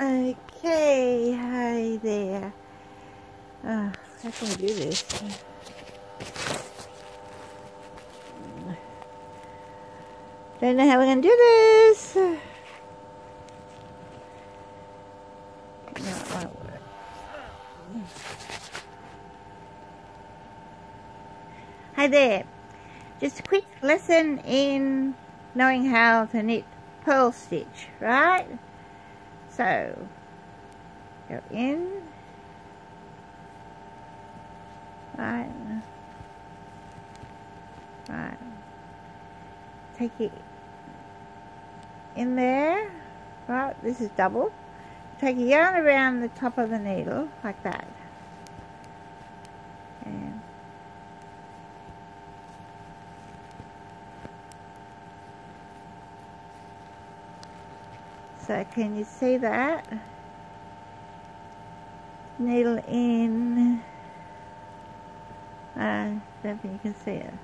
Okay, hi there. How can we do this? Don't know how we're going to do this. No, it won't work. Hi there. Just a quick lesson in knowing how to knit purl stitch, right? So, go in, right, take it in there, right, this is double, take a yarn around the top of the needle, like that, and so can you see that? Needle in, don't think you can see it,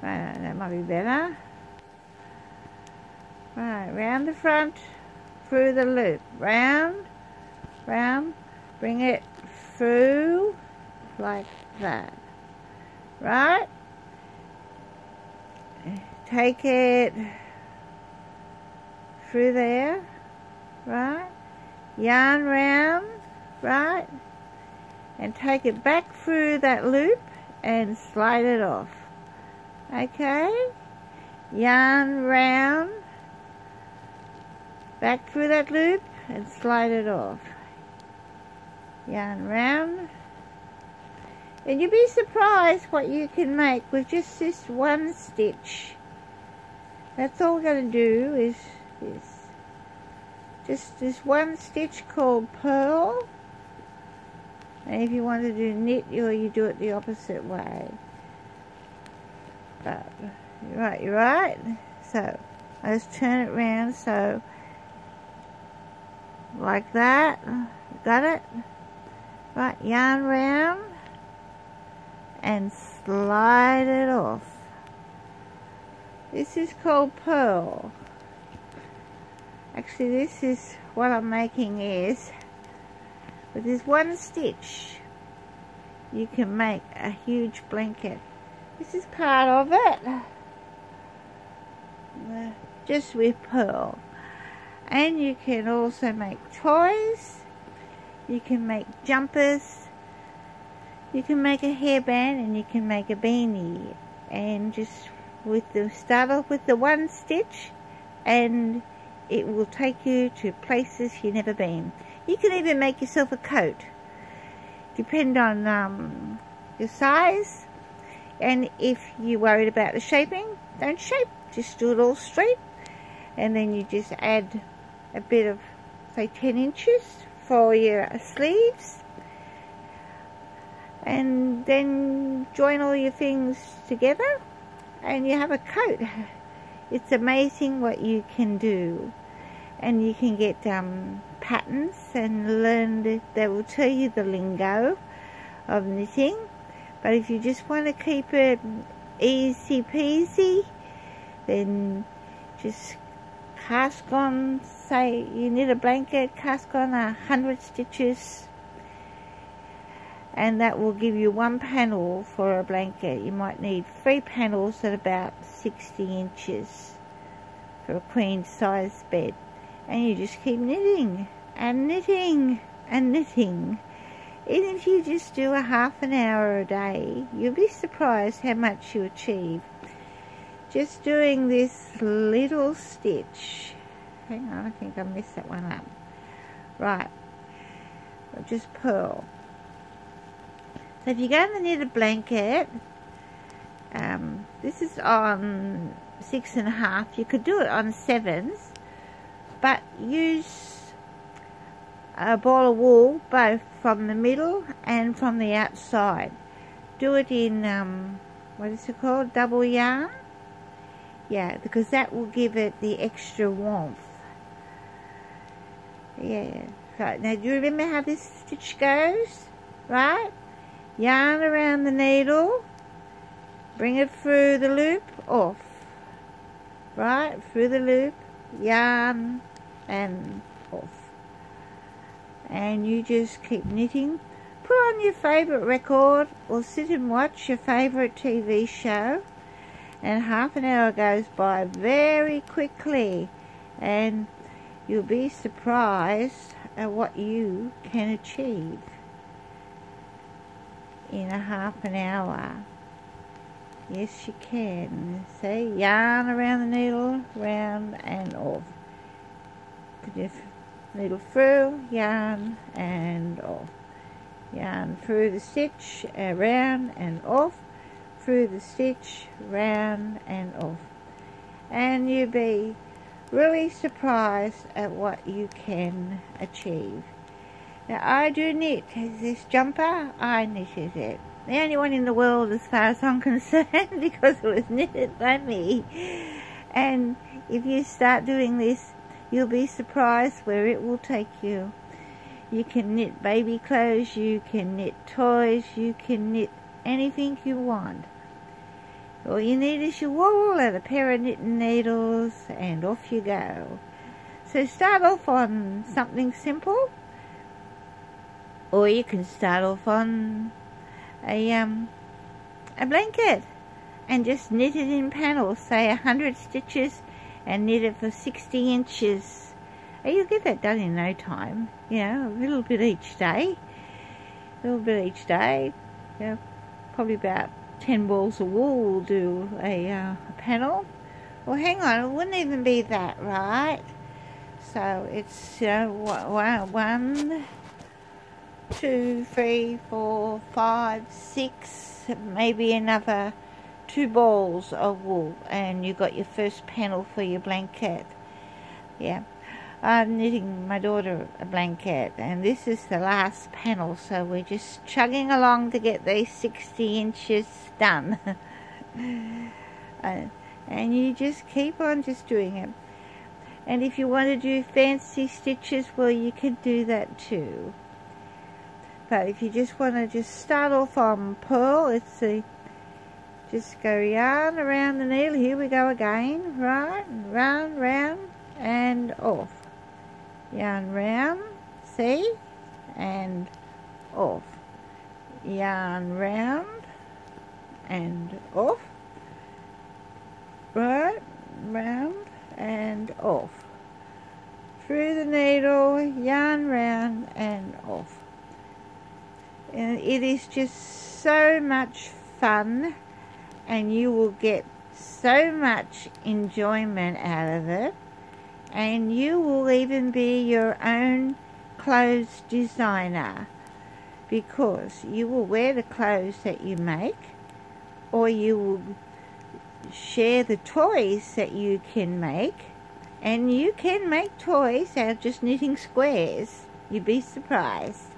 right, that might be better, right, round the front, through the loop, round, bring it through, like that, right, take it through there, right, yarn round, right, and take it back through that loop and slide it off. Okay, yarn round, back through that loop and slide it off. Yarn round, and you'll be surprised what you can make with just this one stitch. That's all we're going to do is this. Just this one stitch called purl. And if you want to do knit, you do it the opposite way. But you're right. So I just turn it round, so like that. Got it? Right, yarn round and slide it off. This is called purl. Actually, this is what I'm making is, with this one stitch, you can make a huge blanket. This is part of it, just with purl. And you can also make toys, you can make jumpers, you can make a hairband, and you can make a beanie. And just start off with the one stitch, and it will take you to places you've never been. You can even make yourself a coat. Depend on your size. And if you're worried about the shaping, don't shape. Just do it all straight. And then you just add a bit of, say, 10 inches for your sleeves. And then join all your things together. And you have a coat. It's amazing what you can do. And you can get patterns and learn they will tell you the lingo of knitting. But if you just want to keep it easy peasy, then just cast on, say you knit a blanket, cast on 100 stitches, and that will give you one panel for a blanket. You might need 3 panels at about 60 inches for a queen size bed. And you just keep knitting and knitting and knitting. Even if you just do a half an hour a day, you'll be surprised how much you achieve. Just doing this little stitch. Hang on, I think I messed that one up. Right, just purl. So if you're going to knit a blanket, this is on 6.5. You could do it on 7s. But use a ball of wool both from the middle and from the outside. Do it in, what is it called, double yarn? Yeah, because that will give it the extra warmth. Yeah, so now do you remember how this stitch goes? Right? Yarn around the needle, bring it through the loop, off. Right, through the loop, yarn and off. and you just keep knitting. Put on your favourite record or sit and watch your favourite TV show, and half an hour goes by very quickly, and you'll be surprised at what you can achieve in a half an hour. Yes, you can. See, yarn around the needle, round and off. Put your needle through, yarn and off. Yarn through the stitch, around and off. Through the stitch, round and off. And you'll be really surprised at what you can achieve. Now, I do knit. This jumper, I knitted it. The only one in the world as far as I'm concerned, because it was knitted by me. And if you start doing this, you'll be surprised where it will take you. You can knit baby clothes, you can knit toys, you can knit anything you want. All you need is your wool and a pair of knitting needles, and off you go. So start off on something simple, or you can start off on a blanket and just knit it in panels, say 100 stitches, and knit it for 60 inches. And you'll get that done in no time, you know, a little bit each day. You know, probably about 10 balls of wool will do a panel. Well, hang on, it wouldn't even be that, right? So it's 1, 2, 3, 4, 5, 6, maybe another 2 balls of wool, and you got your first panel for your blanket. Yeah, I'm knitting my daughter a blanket, and this is the last panel, so we're just chugging along to get these 60 inches done. And you just keep on just doing it. And if you want to do fancy stitches, well, you can do that too. But if you just want to just start off on purl, it's just go yarn around the needle. Here we go again. Right, round, and off. Yarn round, see, and off. Yarn round and off. Right, round and off. Through the needle, yarn round and off. And it is just so much fun, and you will get so much enjoyment out of it, and you will even be your own clothes designer, because you will wear the clothes that you make, or you will share the toys that you can make. And you can make toys out of just knitting squares. You'd be surprised.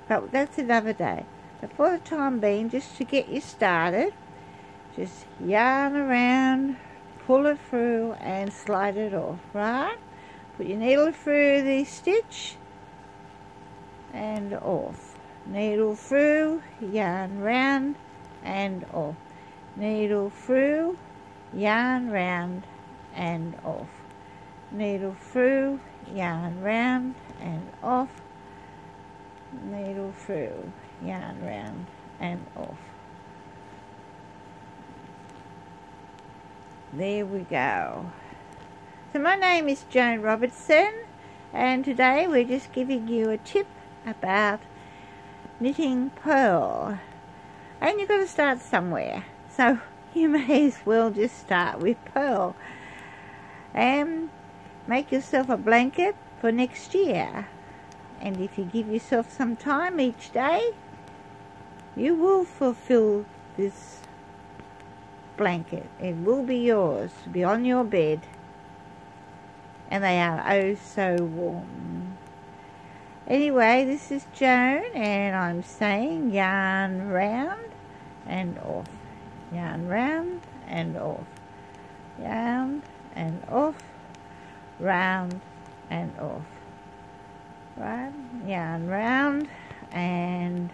But that's another day. But for the time being, just to get you started, just yarn around, pull it through and slide it off, right? Put your needle through the stitch and off. Needle through, yarn round and off. Needle through, yarn round and off. Needle through, yarn round and off. Needle through, yarn round and off. There we go. So my name is Joan Robertson, and today we're just giving you a tip about knitting purl. And you've got to start somewhere, so you may as well just start with purl and make yourself a blanket for next year. And if you give yourself some time each day, you will fulfill this blanket. It will be yours, be on your bed, and they are oh so warm. Anyway, this is Joan, and I'm saying yarn round and off. Yarn round and off. Round and off. Round and off. Right, yarn round and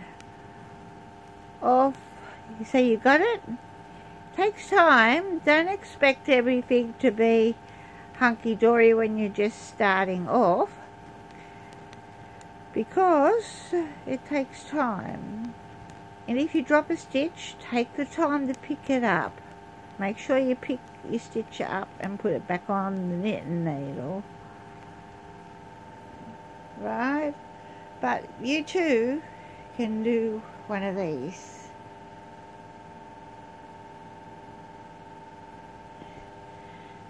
off. So you got it? Takes time. Don't expect everything to be hunky-dory when you're just starting off. because it takes time. And if you drop a stitch, take the time to pick it up. Make sure you pick your stitch up and put it back on the knitting needle. Right? But you too can do one of these.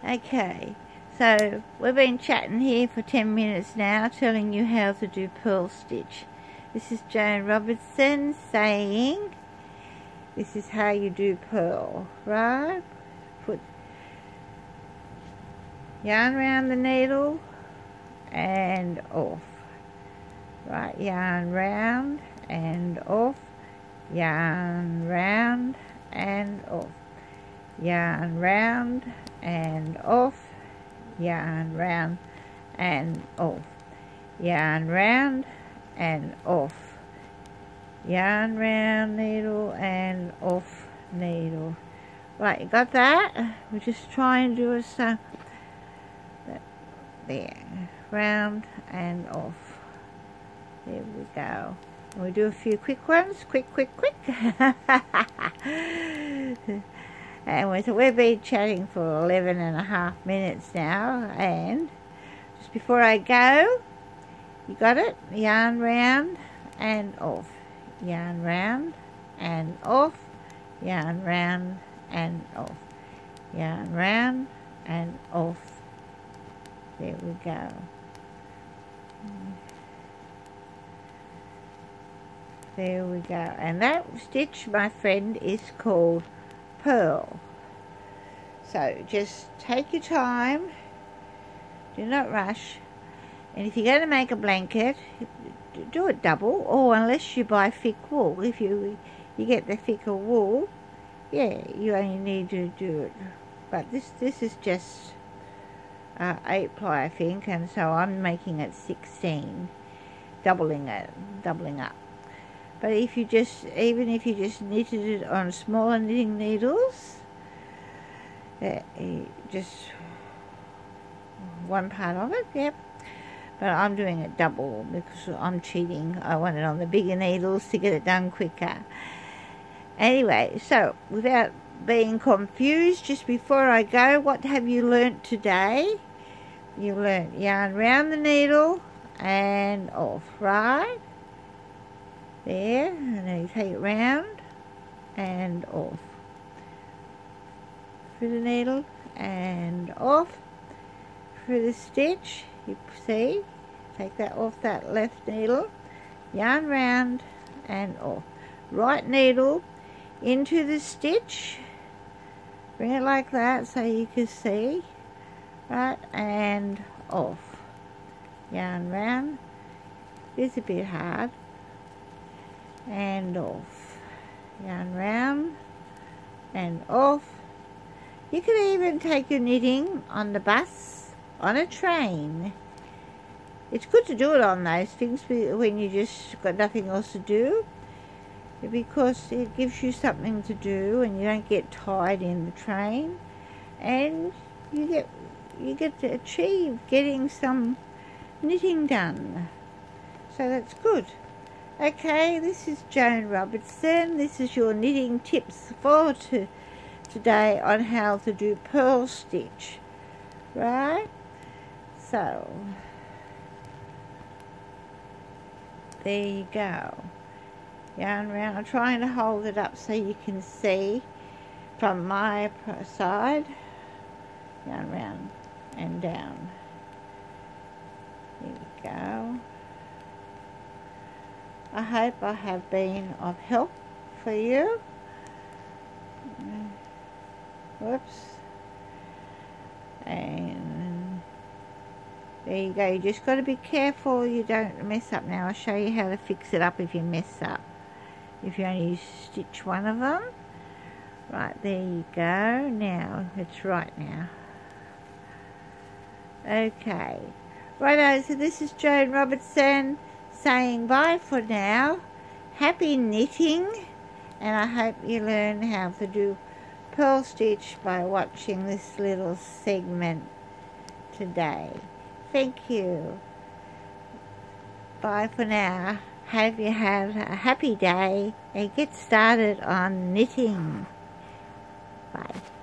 Okay, so we've been chatting here for 10 minutes now, telling you how to do purl stitch. This is Joan Robertson saying, this is how you do purl, right? Put yarn around the needle and off. Right, yarn round and off, yarn round and off, yarn round and off, yarn round and off, yarn round and off, yarn round needle and off needle. Right, you got that? We'll just try and do it so there, round and off. There we go. We'll do a few quick ones. Quick. And so we've been chatting for 11.5 minutes now. And just before I go, you got it? Yarn round and off. Yarn round and off. Yarn round and off. Yarn round and off. There we go. There we go. And that stitch, my friend, is called purl. So just take your time. Do not rush. And if you're going to make a blanket, do it double, or unless you buy thick wool. If you get the thicker wool, yeah, you only need to do it. But this is just 8 ply, I think, and so I'm making it 16, doubling up. But if you just, even if you just knitted it on smaller knitting needles, just one part of it, yep. But I'm doing it double because I'm cheating. I want it on the bigger needles to get it done quicker. Anyway, so without being confused, just before I go, what have you learnt today? You learnt yarn round the needle and off, right? There, and then you take it round and off. Through the needle and off. Through the stitch, you see, take that off that left needle, yarn round and off. Right needle into the stitch, bring it like that so you can see, right, and off. Yarn round, it's a bit hard, and off. Yarn round and off. You can even take your knitting on the bus, on a train. It's good to do it on those things when you just got nothing else to do, because it gives you something to do and you don't get tired in the train, and you get to achieve getting some knitting done. So that's good. Okay, this is Joan Robertson. This is your knitting tips for today on how to do purl stitch. Right? So, there you go. Yarn round. I'm trying to hold it up so you can see from my side. Yarn round and down. There we go. I hope I have been of help for you. Whoops. And there you go. You just got to be careful you don't mess up. Now I'll show you how to fix it up if you mess up. If you only stitch one of them. Right, there you go. Now, it's right now. Okay. Righto, so this is Joan Robertson saying bye for now. Happy knitting, and I hope you learn how to do purl stitch by watching this little segment today. Thank you. bye for now. Hope you have a happy day and get started on knitting. Bye.